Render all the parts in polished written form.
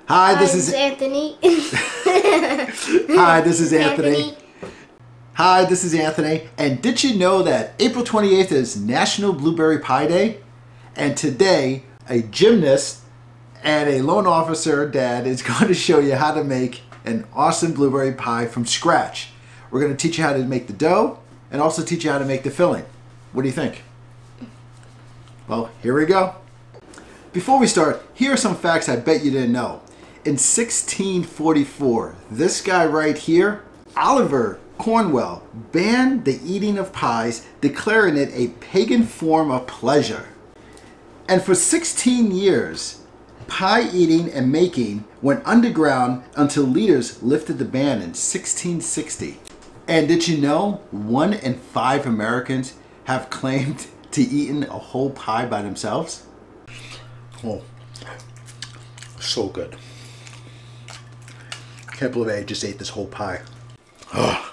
Hi, this is Anthony. Hi, this is Anthony. Hi, this is Anthony. And did you know that April 28th is National Blueberry Pie Day? And today, a gymnast and a loan officer dad is going to show you how to make an awesome blueberry pie from scratch. We're going to teach you how to make the dough and also teach you how to make the filling. What do you think? Well, here we go. Before we start, here are some facts I bet you didn't know. In 1644, this guy right here, Oliver Cromwell, banned the eating of pies, declaring it a pagan form of pleasure. And for 16 years, pie eating and making went underground until leaders lifted the ban in 1660. And did you know 1 in 5 Americans have claimed to eaten a whole pie by themselves? Oh, so good. Can't believe I just ate this whole pie. Oh,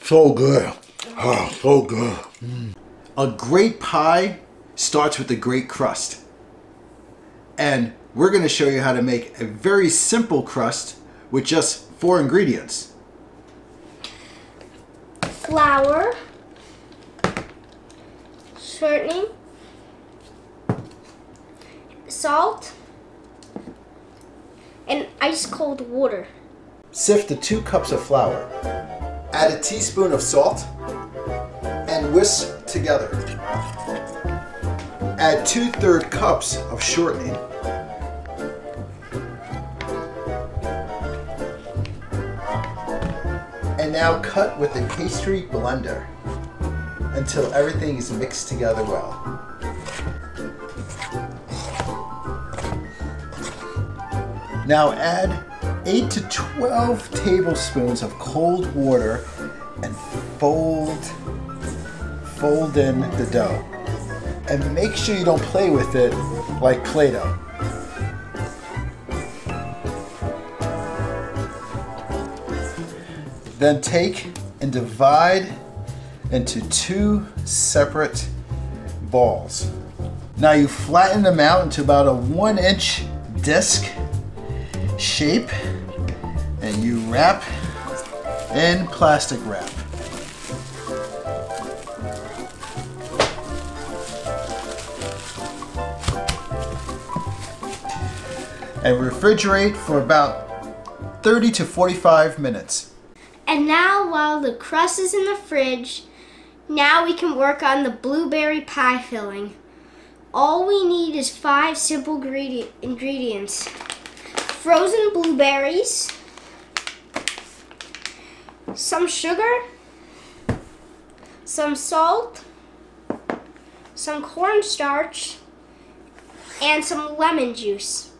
so good. Oh, so good. A great pie starts with a great crust. And we're going to show you how to make a very simple crust with just 4 ingredients. Flour, shortening, salt, and ice cold water. Sift 2 cups of flour. Add a teaspoon of salt and whisk together. Add 2/3 cups of shortening. And now cut with a pastry blender until everything is mixed together well. Now add 8 to 12 tablespoons of cold water and fold in the dough. And make sure you don't play with it like Play-Doh. Then take and divide into 2 separate balls. Now you flatten them out into about a 1-inch disc shape, and you wrap in plastic wrap. And refrigerate for about 30 to 45 minutes. And now, while the crust is in the fridge, now we can work on the blueberry pie filling. All we need is 5 simple ingredients. Frozen blueberries, some sugar, some salt, some cornstarch, and some lemon juice.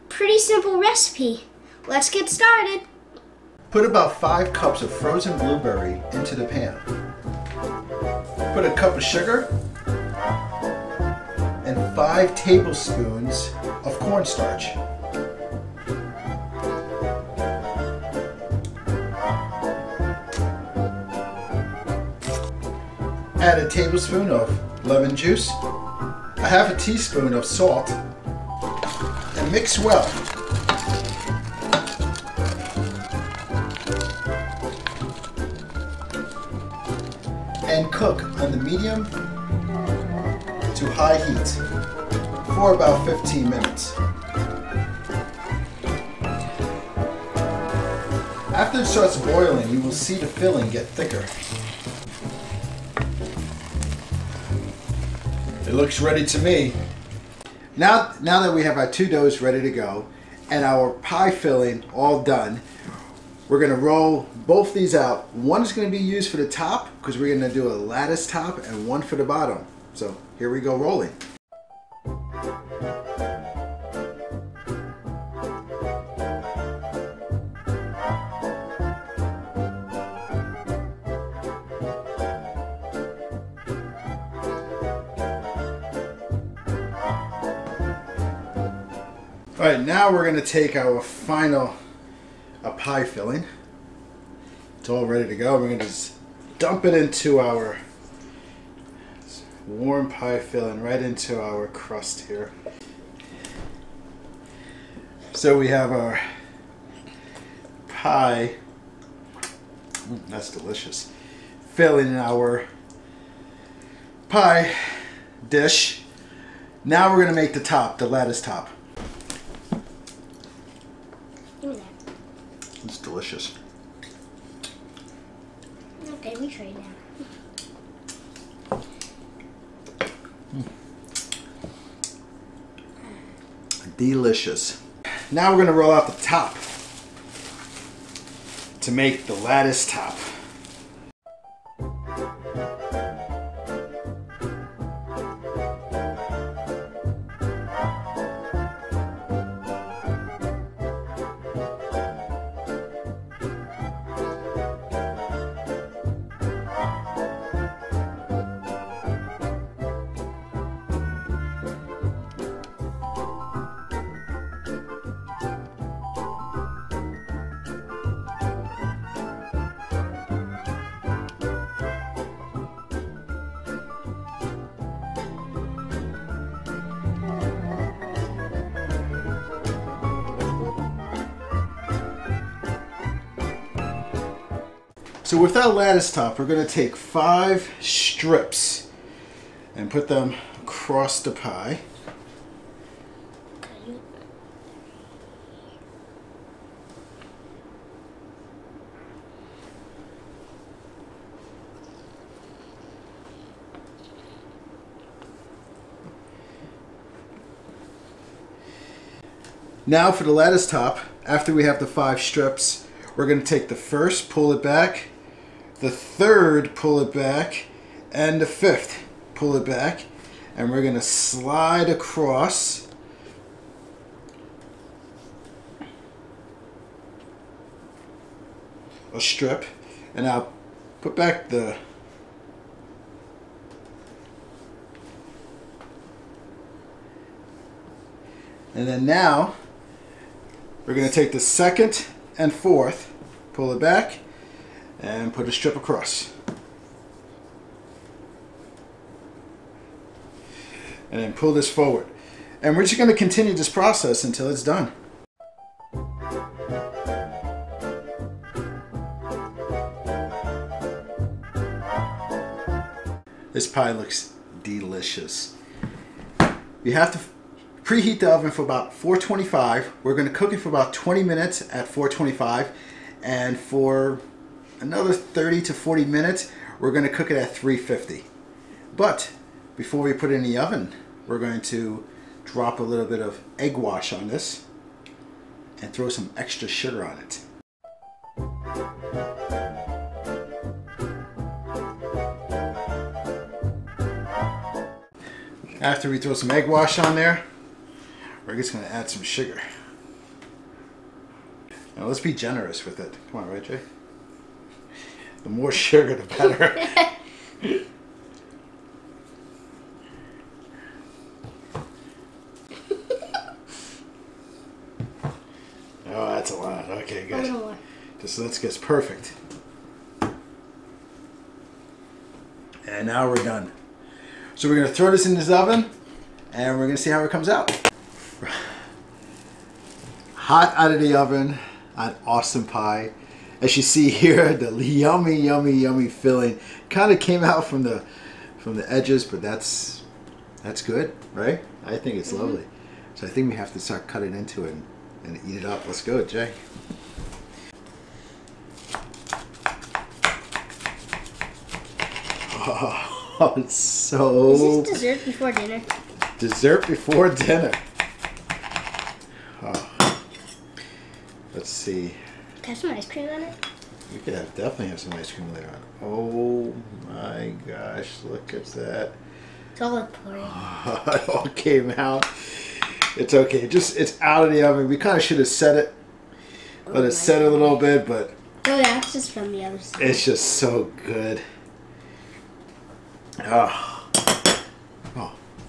Pretty simple recipe. Let's get started. Put about 5 cups of frozen blueberry into the pan. Put a cup of sugar and 5 tablespoons of cornstarch. Add a tablespoon of lemon juice, a half a teaspoon of salt, and mix well. And cook on the medium to high heat for about 15 minutes. After it starts boiling, you will see the filling get thicker. It looks ready to me. Now that we have our 2 doughs ready to go and our pie filling all done, we're going to roll both these out. One is going to be used for the top because we're going to do a lattice top, and one for the bottom. So here we go rolling. All right, now we're going to take our final pie filling. It's all ready to go. We're going to just dump it into our warm pie filling, right into our crust here. So we have our pie. That's delicious. Filling our pie dish. Now we're going to make the top, the lattice top. Give me that. It's delicious. Okay, we trade now. Delicious. Now we're going to roll out the top to make the lattice top. So with our lattice top, we're going to take 5 strips and put them across the pie. Now for the lattice top, after we have the 5 strips, we're going to take the first, pull it back, the third, pull it back, and the 5th, pull it back, and we're going to slide across a strip, and I'll put back the and then now we're going to take the 2nd and 4th, pull it back, and put a strip across. And then pull this forward. And we're just going to continue this process until it's done. This pie looks delicious. You have to preheat the oven for about 425. We're going to cook it for about 20 minutes at 425, and for another 30 to 40 minutes we're going to cook it at 350. But before we put it in the oven, we're going to drop a little bit of egg wash on this and throw some extra sugar on it. After we throw some egg wash on there, we're just going to add some sugar. Now let's be generous with it. Come on, right, Jay? The more sugar, the better. Oh, that's a lot. Okay, good. Just let's get perfect. And now we're done. So we're going to throw this in this oven, and we're going to see how it comes out. Hot out of the oven, an awesome pie. As you see here, the yummy, yummy, yummy filling kind of came out from the edges, but that's good, right? I think it's lovely. So I think we have to start cutting into it and eat it up. Let's go, Jay. Oh, it's so... Is this dessert before dinner? Dessert before dinner. Oh. Let's see. Can I have some ice cream on it? We could definitely have some ice cream later on. Oh my gosh, look at that. It's all like pouring. Oh, it all came out. It's okay. It's out of the oven. We kind of should have set it. Let it set a little bit, but... Oh yeah, it's just from the other side. It's just so good. Oh,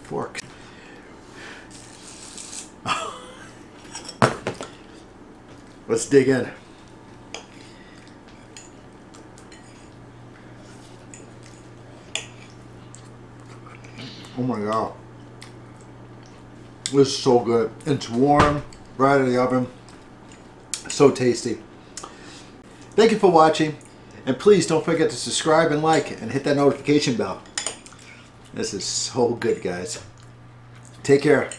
fork. Oh. Let's dig in. Oh my God. This is so good. It's warm. right out of the oven. So tasty. Thank you for watching, and please don't forget to subscribe and like and hit that notification bell. This is so good, guys. Take care.